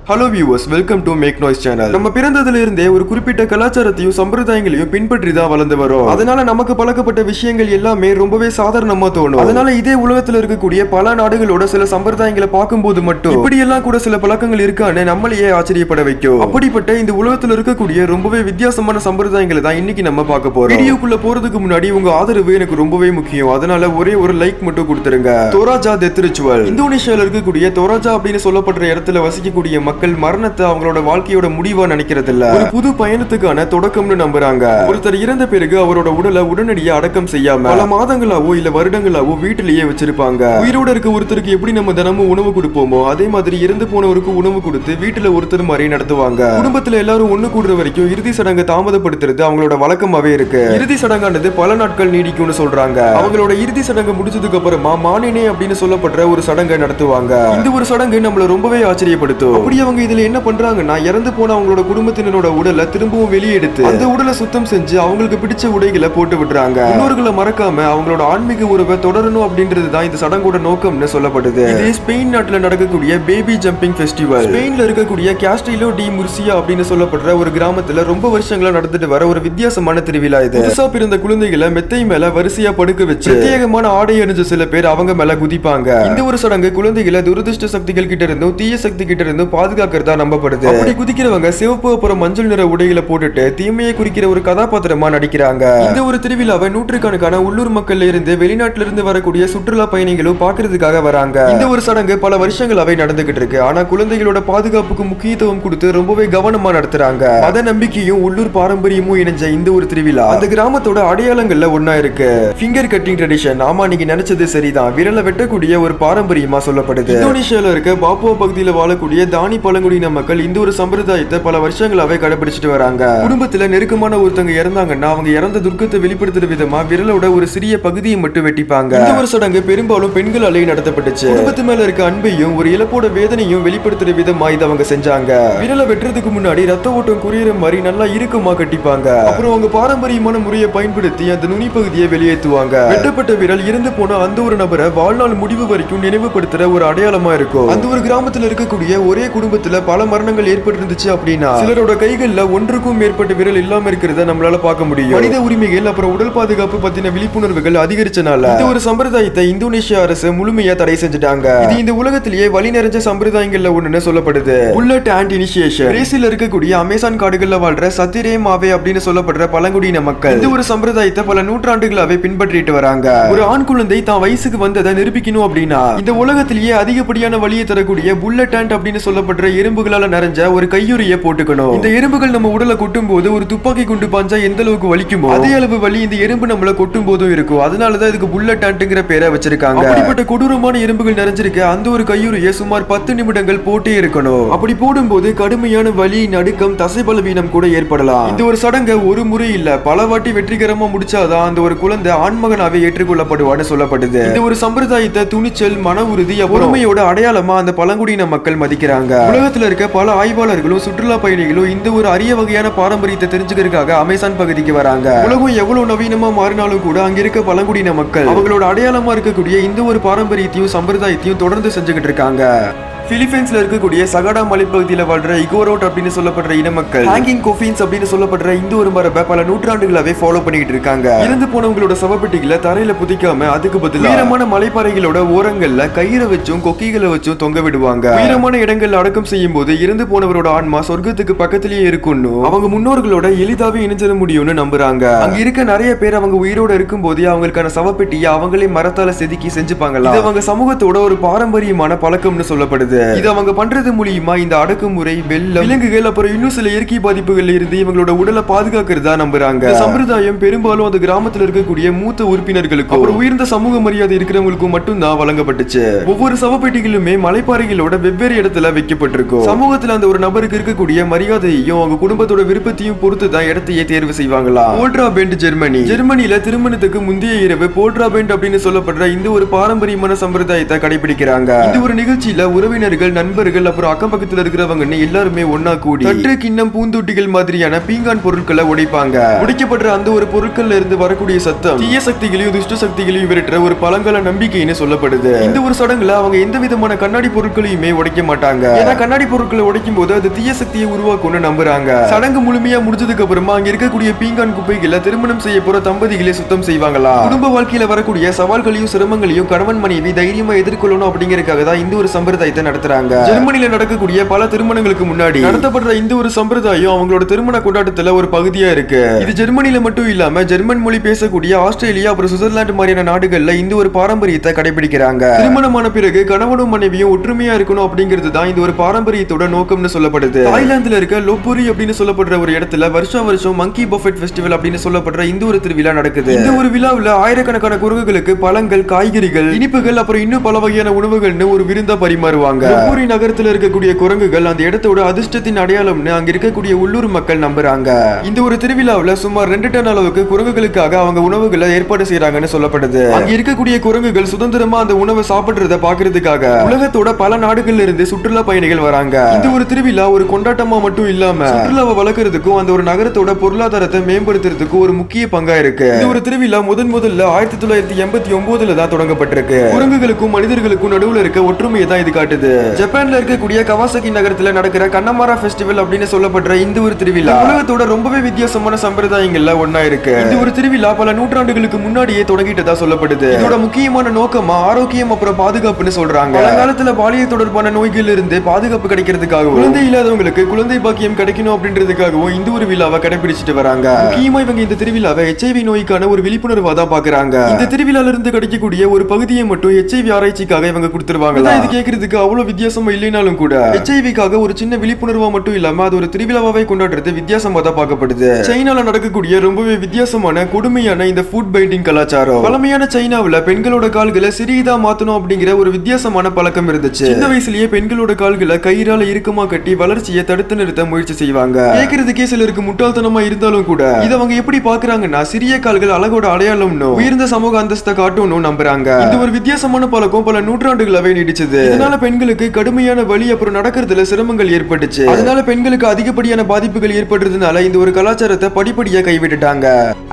Hello viewers, welcome to make noise channel. நம்ம பிறந்ததுல இருந்தே ஒரு குறிப்பிட்ட கலாச்சாரத்தையும் சம்பிரதாயங்களையும் பின்பற்றி தான் வளர்ந்து வரோம். அதனால நமக்கு பழக்கப்பட்ட விஷயங்கள் எல்லாமே ரொம்பவே சாதாரணமா தோணும். அதனால இதே உலகத்துல இருக்கக்கூடிய பல நாடுகளோட சில சம்பிரதாயங்களை பார்க்கும்போது மட்டும் இப்படி எல்லாம் கூட சில பழக்கங்கள் இருக்கான்னு நம்மளையே ஆச்சரியப்பட வைக்கும். அப்படிப்பட்ட இந்த உலகத்துல இருக்கக்கூடிய ரொம்பவே வித்தியாசமான சம்பிரதாயங்களை தான் இன்னைக்கு நம்ம பார்க்க போறோம். வீடியோக்குள்ள போறதுக்கு முன்னாடி உங்க ஆதரவு எனக்கு ரொம்பவே முக்கியம். அதனால ஒரே ஒரு லைக் மட்டும் கொடுத்துருங்க. தோராஜா டெத் ரிச்சுவல். இந்தோனேஷியால இருக்கக்கூடிய தோராஜா அப்படின்னு சொல்லப்படுற இடத்துல வசிக்கக்கூடிய மக்கள் மரணத்தை அவங்களோட வாழ்க்கையோட முடிவா நினைக்கிறது இல்ல, ஒரு புது பயணத்துக்கான தொடக்கம்னு நம்புறாங்க. ஒருத்தர் இறந்த பிறகு அவரோட உடலை உடனடியா அடக்கம் செய்யாம பல மாதங்களாவோ இல்ல வருடங்களாவோ வீட்டிலேயே வச்சிருப்பாங்க. உயிரோட இருக்க ஒருத்தருக்கு எப்படி நம்ம தினமும் உணவு கொடுப்போமோ அதே மாதிரி இறந்து போனவருக்கு உணவு கொடுத்து வீட்டுல ஒருத்தர் மாதிரி நடத்துவாங்க. குடும்பத்துல எல்லாரும் ஒண்ணு கூடுற வரைக்கும் இறுதி சடங்கு தாமதப்படுத்துறது அவங்களோட வழக்கமாவே இருக்கு. இறுதி சடங்கானது பல நாட்கள் நீடிக்கும்னு சொல்றாங்க. அவங்களோட இறுதி சடங்கு முடிச்சதுக்கு அப்புறமா மானினே அப்படின்னு சொல்லப்படுற ஒரு சடங்கை நடத்துவாங்க. இந்த ஒரு சடங்கு நம்மள ரொம்பவே ஆச்சரியப்படுத்தும். அப்படி அவங்க இதுல என்ன பண்றாங்கன்னா, இறந்து போன அவங்களோட குடும்பத்தினரோட உடலை திரும்பவும் வெளியெடுத்து அந்த உடலை சுத்தம் செஞ்சு அவங்களுக்கு பிடிச்ச உடைகளை போட்டு விடுறாங்க. முன்னோர்களை மறக்காம அவங்களோட ஆன்மீக உறவை தொடரணும் அப்படின்றது தான் இந்த சடங்கோட நோக்கம்னு சொல்லப்படுது. இது ஸ்பெயின் நாட்டுல நடக்கக்கூடிய பேபி ஜம்பிங் ஃபெஸ்டிவல். ஸ்பெயின்ல இருக்கக்கூடிய காஸ்டிலோ டி முர்சியா அப்படின்னு சொல்லப்படுற ஒரு கிராமத்துல ரொம்ப வருஷங்களா நடந்துட்டு வர ஒரு வித்தியாசமான திருவிழா இது. புதுசா பிறந்த குழந்தைகளை மெத்தை மேல வரிசையா படுக்க வச்சு பிரத்யேகமான ஆடை அணிஞ்ச சில பேர் அவங்க மேல குதிப்பாங்க. இந்த ஒரு சடங்கு குழந்தைகளை துரதிருஷ்ட சக்திகள் கிட்ட இருந்தும் தீய சக்தி கிட்ட இருந்தும் பாதுகாக்கிறதா நம்பப்படுது. அப்படி குதிக்கிறவங்க சிவப்பு அப்புறம் மஞ்சள் நிற உடைகளை போட்டுட்டு தீமையை குறிக்கிற ஒரு கதாபாத்திரமா நடிக்கிறாங்க. இந்த ஒரு திருவிழாவை நூற்றுக்கணக்கான உள்ளூர் மக்கள்ல இருந்து வெளிநாட்டுல இருந்து வரக்கூடிய சுற்றுலா பயணிகளும் பாக்குறதுக்காக வராங்க. இந்த ஒரு சடங்கு பல வருஷங்களாவே நடந்துகிட்டு இருக்கு. ஆனா குழந்தைகளோட பாதுகாப்புக்கு முக்கியத்துவம் கொடுத்து ரொம்பவே கவனமா நடத்துறாங்க. மத நம்பிக்கையும் உள்ளூர் பாரம்பரியமும் இணைஞ்ச இந்த ஒரு திருவிழா அந்த கிராமத்தோட அடையாளங்கள்ல ஒன்னா இருக்கு. Finger cutting tradition. ஆமா, நீங்க நினைச்சது சரிதான். விரலை வெட்டக்கூடிய ஒரு பாரம்பரியமா சொல்லப்படுது. இந்தோனேஷியால இருக்க பாப்புவா பகுதியில் வாழக்கூடிய தானி பழங்குடியின மக்கள் இந்த ஒரு சம்பிரதாயத்தை பல வருஷங்களாவே கடைபிடிச்சிட்டு வராங்க. குடும்பத்துல நெருக்கமான ஒருத்தங்க இறந்தாங்கன்னா அவங்க இறந்த துர்க்கத்தை வெளிப்படுத்துற விதமா விரலோட ஒரு சிறிய பகுதியை மட்டும் வெட்டிப்பாங்க. இந்த ஒரு சடங்கு பெரும்பாலும் பெண்களாலே நடத்தப்பட்டுச்சு. குடும்பத்து மேல இருக்க அன்பையும் ஒரு இழப்போட வேதனையும் வெளிப்படுத்துற விதமா இதை அவங்க செஞ்சாங்க. விரலை வெட்டுறதுக்கு முன்னாடி ரத்த ஓட்டம் குறையிற மாதிரி நல்லா இறுக்கமா கட்டிப்பாங்க. அப்புறம் அவங்க பாரம்பரியமான முறையை பயன்படுத்தி அந்த நுனி பகுதியை வெளியேற்றுவாங்க. வெட்டப்பட்ட விரல் இறந்து போன அந்த ஒரு நபரை வாழ்நாள் முடிவு வரைக்கும் நினைவுபடுத்துற ஒரு அடையாளமா இருக்கும். அந்த ஒரு கிராமத்துல இருக்கக்கூடிய ஒரே குடும்பத்துல பல மரணங்கள் ஏற்பட்டிருந்துச்சு அப்படின்னா சிலரோட கைகள்ல ஒன்றுக்கும் மேற்பட்ட விரல் இல்லாம இருக்கிறத நம்மளால பார்க்க முடியும். மனித உரிமைகள் அப்புறம் உடல் பாதுகாப்பு பத்தின விழிப்புணர்வுகள் அதிகரிச்சனால இந்த ஒரு சம்பிரதாயத்தை இந்தோனேஷியா அரசு முழுமையா தடை செஞ்சுட்டாங்க. இது இந்த உலகத்திலேயே வழி நிறைஞ்ச சம்பிரதாயங்கள்ல ஒண்ணுன்னு சொல்லப்படுது. Bullet and initiation. பிரேசில்ல இருக்கக்கூடிய அமேசான் காடுகள்ல வாழ்ற சத்திரே மாவே அப்படின்னு சொல்லப்படுற பழங்குடியின மக்கள் இந்த ஒரு சம்பிரதாயத்தை பல நூற்றாண்டுகளாவே பின்பற்றிட்டு வராங்க. ஒரு ஆண் குழந்தை தான் வயசுக்கு வந்ததை நிரூபிக்கணும் அப்படின்னா இந்த உலகத்திலேயே அதிகப்படியான வழியை தரக்கூடிய புல்லட் அண்ட் அப்படின்னு சொல்லப்படுற எறும்புகளால நிறைஞ்ச ஒரு கையுறைய போட்டுக்கணும். இந்த எறும்புகள் நம்ம உடலை கொட்டும் போது ஒரு துப்பாக்கி குண்டு பாஞ்சா எந்த அளவுக்கு வலிக்குமோ அதே அளவு வலி இந்த எறும்பு நம்மள கொட்டும் போதும் இருக்கும். அதனாலதான் இதுக்கு புல்லட் ஆண்ட்ங்கிற பேரை வச்சிருக்காங்க. அப்படிப்பட்ட கொடூரமான எறும்புகள் நிறைஞ்சிருக்க அந்த ஒரு கையுறைய சுமார் 10 நிமிடங்கள் போட்டே இருக்கணும். அப்படி போடும்போது கடுமையான வலி, நடுக்கம், தசை பலவீனம் கூட ஏற்படலாம். இந்த ஒரு சடங்கை ஒரு முறை இல்ல பல வாட்டி வெற்றிகரமா முடிச்சாதான் அந்த ஒரு குழந்தை ஆண்மகனாவே ஏற்றுக்கொள்ளப்படுவான்னு சொல்லப்படுது. இந்த ஒரு சம்பிரதாயத்தை துணிச்சல், மன உறுதி, பொறுமையோட அடையாளமா அந்த பழங்குடியின மக்கள் மதிக்கிறாங்க. உலகத்துல இருக்க பல ஆய்வாளர்களும் சுற்றுலா பயணிகளும் இந்த ஒரு அரிய வகையான பாரம்பரியத்தை தெரிஞ்சுக்கிறதுக்காக அமேசான் பகுதிக்கு வராங்க. உலகம் எவ்வளவு நவீனமா மாறினாலும் கூட அங்க இருக்க பழங்குடியின மக்கள் அவங்களோட அடையாளமா இருக்கக்கூடிய இந்த ஒரு பாரம்பரியத்தையும் சம்பிரதாயத்தையும் தொடர்ந்து செஞ்சுக்கிட்டு இருக்காங்க. பிலிப்பைன்ஸ்ல இருக்கக்கூடிய சகாடா மலைப்பகுதியில் வாழ்ற இகோரோட் அப்படின்னு சொல்லப்படுற இன மக்கள் ஹேங்கிங் கோஃபின்ஸ் அப்படின்னு சொல்லப்படுற இந்த ஒரு மரபை பல நூற்றாண்டுகளாவே ஃபாலோ பண்ணிட்டு இருக்காங்க. இறந்து போனவங்களோட சவப்பெட்டிகளை தரையில புதிக்காம அதுக்கு பதிலா உயரமான மலைப்பாறைகளோட ஓரங்கள்ல கயிறை வச்சும் கொக்கிகளை வச்சும் தொங்க விடுவாங்க. உயரமான இடங்கள்ல அடக்கம் செய்யும் போது இறந்து போனவரோட ஆன்மா சொர்க்கத்துக்கு பக்கத்திலேயே இருக்கும்னு அவங்க முன்னோர்களோட எளிதாவே இணைஞ்சிட முடியும்னு நம்புறாங்க. அங்க இருக்க நிறைய பேர் அவங்க உயிரோட இருக்கும் போதே அவங்களுக்கான சவப்பெட்டியை அவங்களே மரத்தால செதுக்கி செஞ்சுப்பாங்களா. இது அவங்க சமூகத்தோட ஒரு பாரம்பரியமான பழக்கம்னு சொல்லப்படுது. இது அவங்க பண்றது மூலியமா இந்த அடக்குமுறை, வெள்ளம், விலங்குகள் அப்புறம் இன்னும் சில இயற்கை பாதிப்புகள்ல இருந்து இவங்களோட உடலை பாதுகாக்கிறதா நம்புறாங்க. இந்த சம்பிரதாயம் பெரும்பாலும் அந்த கிராமத்துல இருக்கக்கூடிய மூத்த உறுப்பினர்களுக்கும் அப்புறம் உயர்ந்த சமூக மரியாதை இருக்கிறவங்களுக்கும் மட்டும்தான் வழங்கப்பட்டுச்சு. ஒவ்வொரு சவப்பெட்டிகளுமே மலைப்பாறைகளோட வெவ்வேறு இடத்துல வைக்கப்பட்டிருக்கும். சமூகத்துல அந்த ஒரு நபருக்கு இருக்கக்கூடிய மரியாதையையும் அவங்க குடும்பத்தோட விருப்பத்தையும் பொறுத்து தான் இடத்தையே தேர்வு செய்வாங்களா. போல்ட்ரா பெண்ட் ஜெர்மனி. ஜெர்மனியில திருமணத்துக்கு முந்தைய இரவு போல்ட்ரா பெண்ட் அப்படின்னு சொல்லப்படுற இந்த ஒரு பாரம்பரியமான சம்பிரதாயத்தை கடைபிடிக்கிறாங்க. இந்த ஒரு நிகழ்ச்சியில உறவினர் உறவினர்கள், நண்பர்கள், அப்புறம் அக்கம் பக்கத்துல இருக்கிறவங்கன்னு எல்லாருமே ஒன்னா கூடி தட்டு, கிண்ணம், பூந்தொட்டிகள் மாதிரியான பீங்கான் பொருட்களை உடைப்பாங்க. உடைக்கப்படுற அந்த ஒரு பொருட்கள்ல இருந்து வரக்கூடிய சத்தம் தீய சக்திகளையும் துஷ்ட சக்திகளையும் விரட்டுற ஒரு பழங்கால நம்பிக்கைன்னு சொல்லப்படுது. இந்த ஒரு சடங்குல அவங்க எந்த விதமான கண்ணாடி பொருட்களையுமே உடைக்க மாட்டாங்க. ஏன்னா கண்ணாடி பொருட்களை உடைக்கும் போது அது தீய சக்தியை உருவாக்கும்னு நம்புறாங்க. சடங்கு முழுமையா முடிஞ்சதுக்கு அப்புறமா அங்க இருக்கக்கூடிய பீங்கான் குப்பைகளை திருமணம் செய்ய போற தம்பதிகளே சுத்தம் செய்வாங்களா. குடும்ப வாழ்க்கையில வரக்கூடிய சவால்களையும் சிரமங்களையும் கணவன் மனைவி தைரியமா எதிர்கொள்ளணும் அப்படிங்கறதுக்காக தான் இந்த ஒரு சம்பிரதாயத்தை நடத்துறாங்க. ஜெர்மனில நடக்கக்கூடிய பல திருமணங்களுக்கு முன்னாடி நடத்தப்படுற இந்த ஒரு சம்பிரதாயம் அவங்களோட திருமண கொண்டாட்டத்துல ஒரு பகுதியா இருக்கு. இது ஜெர்மனில மட்டும் இல்லாம ஜெர்மன் மொழி பேசக்கூடிய ஆஸ்திரேலியா அப்புறம் சுவிட்சர்லாந்து மாதிரியான நாடுகள்ல இந்த ஒரு பாரம்பரியத்தை கடைபிடிக்கிறாங்க. திருமணமான பிறகு கணவனும் மனைவியும் ஒற்றுமையா இருக்கணும் அப்படிங்கிறது தான் இந்த ஒரு பாரம்பரியத்தோட நோக்கம்னு சொல்லப்படுது. தாய்லாந்துல இருக்க லோபுரி அப்படின்னு சொல்லப்படுற ஒரு இடத்துல வருஷம் வருஷம் மங்கி பஃபெட் ஃபெஸ்டிவல் அப்படின்னு சொல்லப்படுற இந்த ஒரு திருவிழா நடக்குது. இந்த ஒரு விழாவுல ஆயிரக்கணக்கான குரங்குகளுக்கு பழங்கள், காய்கறிகள், இனிப்புகள், அப்புறம் இன்னும் பல வகையான உணவுகள்னு ஒரு விருந்தா பரிமாறுவாங்க. லோபுரி நகரத்துல இருக்கக்கூடிய குரங்குகள் அந்த இடத்தோட அதிர்ஷ்டத்தின் அடையாளம்னு அங்க இருக்கக்கூடிய உள்ளூர் மக்கள் நம்புறாங்க. இந்த ஒரு திருவிழாவுல சுமார் 2 டன் அளவுக்கு குரங்குகளுக்காக அவங்க உணவுகளை ஏற்பாடு செய்யறாங்கன்னு சொல்லப்படுது. அங்க இருக்கக்கூடிய குரங்குகள் சுதந்திரமா அந்த உணவை சாப்பிடுறத பாக்குறதுக்காக உலகத்தோட பல நாடுகள்ல இருந்து சுற்றுலா பயணிகள் வராங்க. இந்த ஒரு திருவிழா ஒரு கொண்டாட்டமா மட்டும் இல்லாம சுற்றுலாவை வளர்க்கறதுக்கும் அந்த ஒரு நகரத்தோட பொருளாதாரத்தை மேம்படுத்துறதுக்கும் ஒரு முக்கிய பங்கா இருக்கு. இந்த ஒரு திருவிழா முதல்ல 1989 தான் தொடங்கப்பட்டிருக்கு. குரங்குகளுக்கும் மனிதர்களுக்கும் நடுவுல இருக்க ஒற்றுமையை தான் இது காட்டுது. ஜப்பான்ல இருக்கக்கூடிய கவாசாகி நகரத்துல நடக்கிற கண்ணமாரா ஃபெஸ்டிவல் அப்படின்னு சொல்லப்படுற இந்த ஒரு திருவிழா உலகத்தோட ரொம்பவே வித்தியாசமான சம்பிரதாயங்கள்ல ஒன்னா இருக்கு. இந்த ஒரு திருவிழா பல நூற்றாண்டுகளுக்கு முன்னாடியே தொடங்கிட்டதா சொல்லப்படுது. இதோட முக்கியமான நோக்கமா ஆரோக்கியம் அப்புறம் பாதுகாப்புன்னு சொல்றாங்க. பழங்காலத்துல பாலியல் தொடர்பான நோய்கள் இருந்து பாதுகாப்பு கிடைக்கிறதுக்காகவும் குழந்தை இல்லாதவங்களுக்கு குழந்தை பாக்கியம் கிடைக்கணும் அப்படின்றதுக்காகவும் இந்த ஒரு விழாவை கடைபிடிச்சிட்டு வராங்க. முக்கியமா இவங்க இந்த திருவிழாவை HIV நோய்க்கான ஒரு விழிப்புணர்வா தான் பாக்குறாங்க. இந்த திருவிழால இருந்து கிடைக்கக்கூடிய ஒரு பகுதியை மட்டும் HIV ஆராய்ச்சிக்காக இவங்க கொடுத்துருவாங்க. இது கேட்கறதுக்கு அவ்வளவு வித்தியாசமா இல்லைனாலும் கூட HIVக்காக ஒரு சின்ன விழிப்புணர்வா மட்டும் இல்லாம அது ஒரு திருவிழாவை கொண்டாடுறது வித்தியாசமா தான் பார்க்கப்படுது. சைனால நடக்கக்கூடிய ரொம்பவே வித்தியாசமான கொடுமையான இந்த ஃபுட் பைண்டிங் கலாச்சாரம் பழமையான சைனாவுல பெண்களோட கால்களை சிறியதா மாத்தணும் அப்படிங்கிற ஒரு வித்தியாசமான பழக்கம் இருந்துச்சு. சின்ன வயசுலயே பெண்களோட கால்களை கயிறால இறுக்கமா கட்டி வளர்ச்சியை தடுத்து நிறுத்த முயற்சி செய்வாங்க. கேட்கறதுக்கே சிலருக்கு முட்டாள்தனமா இருந்தாலும் கூட இதை அவங்க எப்படி பாக்குறாங்கன்னா சிறிய கால்கள் அழகோட அடையாளம்னு உயர்ந்த சமூக அந்தஸ்தை காட்டணும் நம்புறாங்க. இந்த ஒரு வித்தியாசமான பழக்கம் பல நூற்றாண்டுகளாவே நீடிச்சது. இதனால பெண்களுக்கு கடுமையான வலி அப்புறம் நடக்கிறதுல சிரமங்கள் ஏற்பட்டுச்சு. அதனால பெண்களுக்கு அதிகப்படியான பாதிப்புகள் ஏற்படுறதுனால இந்த ஒரு கலாச்சாரத்தை படிப்படியா கைவிட்டுட்டாங்க.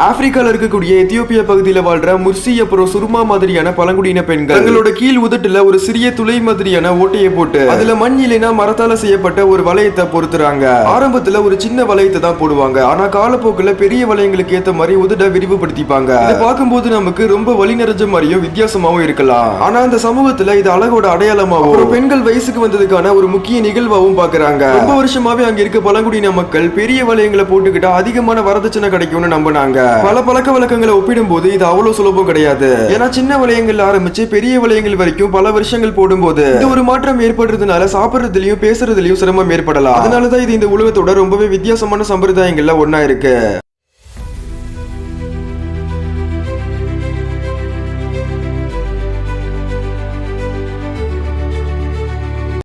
ஆப்பிரிக்கால இருக்கக்கூடிய எத்தியோப்பியா பகுதியில வாழ்ற முர்சி அப்புறம் சுருமா மாதிரியான பழங்குடியின பெண்கள் தங்களோட கீழ் உதட்டுல ஒரு சிறிய துளை மாதிரியான ஓட்டையை போட்டு அதுல மண் இல்லைனா மரத்தால செய்யப்பட்ட ஒரு வளையத்தை பொறுத்துறாங்க. ஆரம்பத்துல ஒரு சின்ன வளையத்தை தான் போடுவாங்க. ஆனா காலப்போக்குல பெரிய வளையங்களுக்கு ஏத்த மாதிரி உதட்ட விரிவுபடுத்திப்பாங்க. இதை பார்க்கும்போது நமக்கு ரொம்ப வலி நிறைஞ்ச மாதிரியும் வித்தியாசமாவும் இருக்கலாம். ஆனா அந்த சமூகத்துல இது அழகோட அடையாளமாவும் பெண்கள் வயசுக்கு வந்ததுக்கான ஒரு முக்கிய நிகழ்வாகவும் பாக்குறாங்க. ரொம்ப வருஷமாவே அங்க இருக்க பழங்குடியின மக்கள் பெரிய வளையங்களை போட்டுக்கிட்டா அதிகமான வரதட்சணை கிடைக்கும்னு நம்பினாங்க. பல பழக்க வழக்கங்களை ஒப்பிடும் போது இது அவ்வளவு சுலபம் கிடையாது. ஏன்னா சின்ன வளையங்கள் ஆரம்பிச்சு பெரிய வளையங்கள் வரைக்கும் பல வருஷங்கள் போடும்போது இது ஒரு மாற்றம் ஏற்படுறதுனால சாப்பிடுறதுலயும் பேசுறதுலயும் சிரமம் ஏற்படலாம். அதனாலதான் இது இந்த உலகத்தோட ரொம்பவே வித்தியாசமான சம்பிரதாயங்கள்ல ஒன்னா இருக்கு.